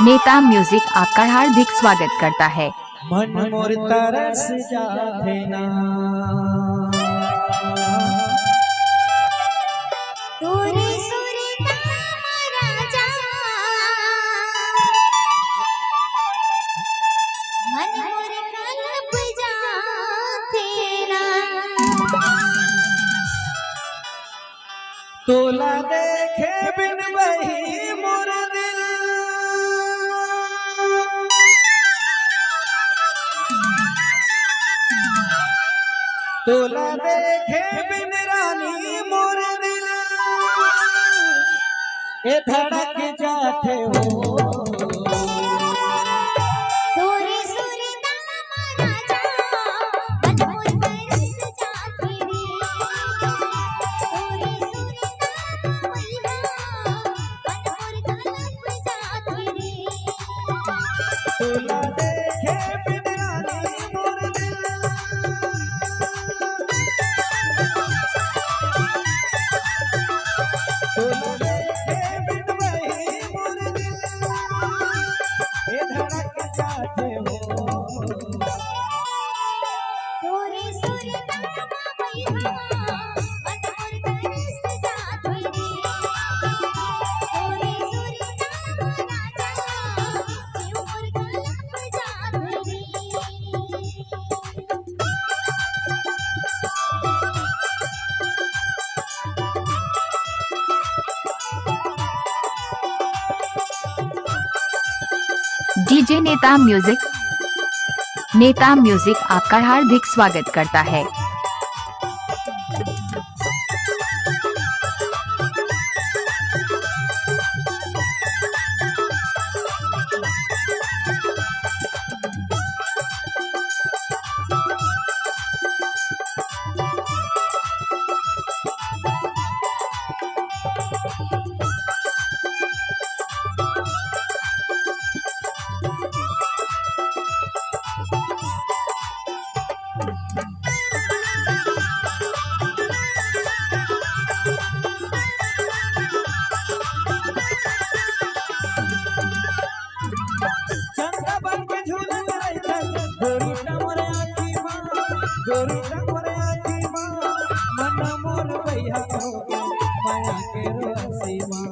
नेता म्यूजिक आपका हार्दिक स्वागत करता है। मन मोर तरस जाथे ना तोरे सुरे नाम राजा मन मोर कल्प जाथे ना तोला देखे बिन वही मोर दिल तोला देखे बिन रानी मोर दिल ए धड़क जाते हो। तोरे सुरे नाम राजा मन मोर तरस जाथे रे तोरे सुरे नाम मैया मन मोर कल्प जाथे रे तोला देखे बिन रानी मोर दिल तोला देखे बिन वही मोर दिल ए धड़क जाते हो। तोरे सुरे नाम मैया मन मोर तरस जाथे रे तोरे सुरे नाम राजा जीव मोर कल्प जाथे रे डीजे नेता म्यूजिक आपका हार्दिक स्वागत करता है। चंदा बन के झूला लाइता गोरी टमरे आखी मां गोरी टमरे आखी मां मन मोर भैया हो गया माया के रसी मां।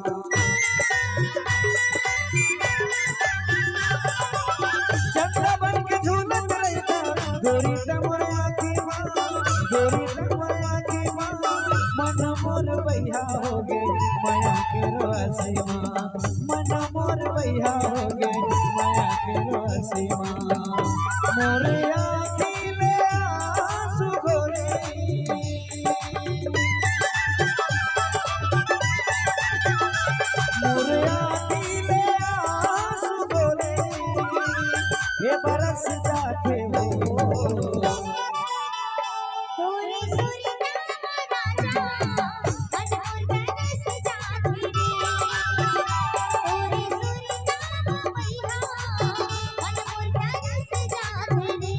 चंदा बन के झूला लाइता गोरी टमरे आखी मां गोरी टमरे आखी मां मन मोर भैया हो गया माया के रसी मां मन मोर भैया हो गया माया के रसी मां। मोरे आँखी में आंसू घोरे मोरे आँखी में आंसू घोरे ये बरस जाते हो। तोरे सुरे नाम राजा मन मोर तरस जाथे रे तोरे सुरे नाम मैया मन मोर तरस जाथे रे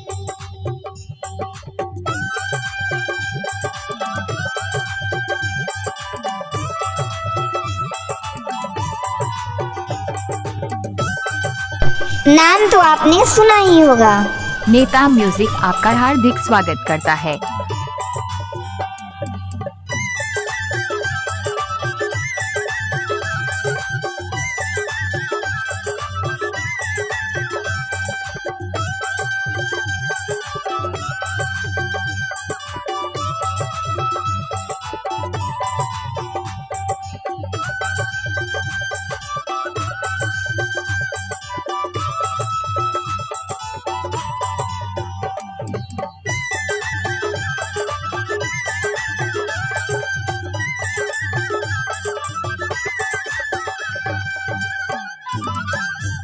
नाम तो आपने सुना ही होगा। नेता म्यूजिक आपका हार्दिक स्वागत करता है।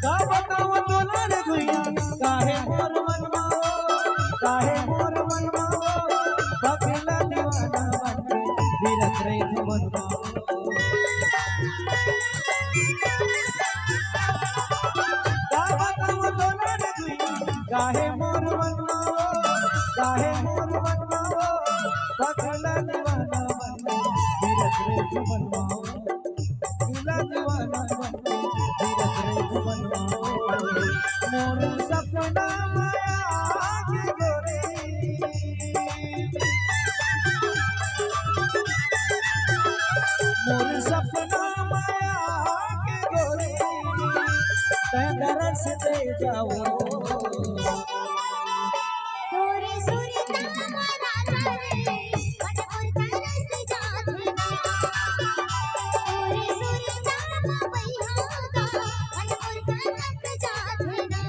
का बताओ तोला रे गुइया काहे मोर मनवा काहे मोर मनवा पगला दीवाना बनके विरत रही मनवा। का बताओ तोला रे गुइया काहे मोर मनवा काहे मोर मनवा पगला दीवाना बनके विरत रही मनवा। दीवाना बनके फिरत रही बनवा मोर सपना माया के गोरी मोर सपना माया के गोरी तै दरस दे जाओ तोरे सुरता राजा रे मन मोर तरस जाथे ना तोरे सुरता भैया गा मन मोर तरस जाथे ना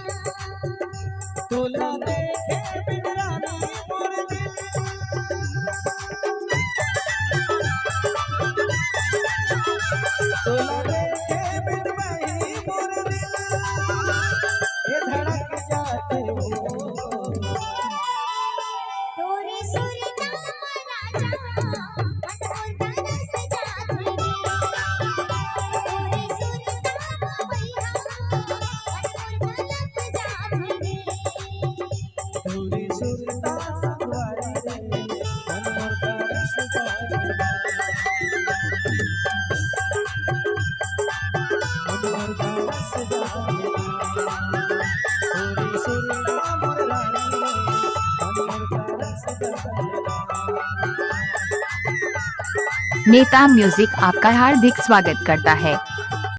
तोला देखे बिन रानी मोर दिल तोला देखे बिन वही मोर दिल ये धड़क जाते हो तोरे सुरता राजा मन मोर तरस जाथे तोरे सुरता भैया मन मोर तरस जाथे तोरी सुरता संगवारी रे मन मोर तरस जाते मन मोर तरस जाते तोरी सुरता मोर रानी रे मन मोर तरस जाते नेता म्यूजिक आपका हार्दिक स्वागत करता है।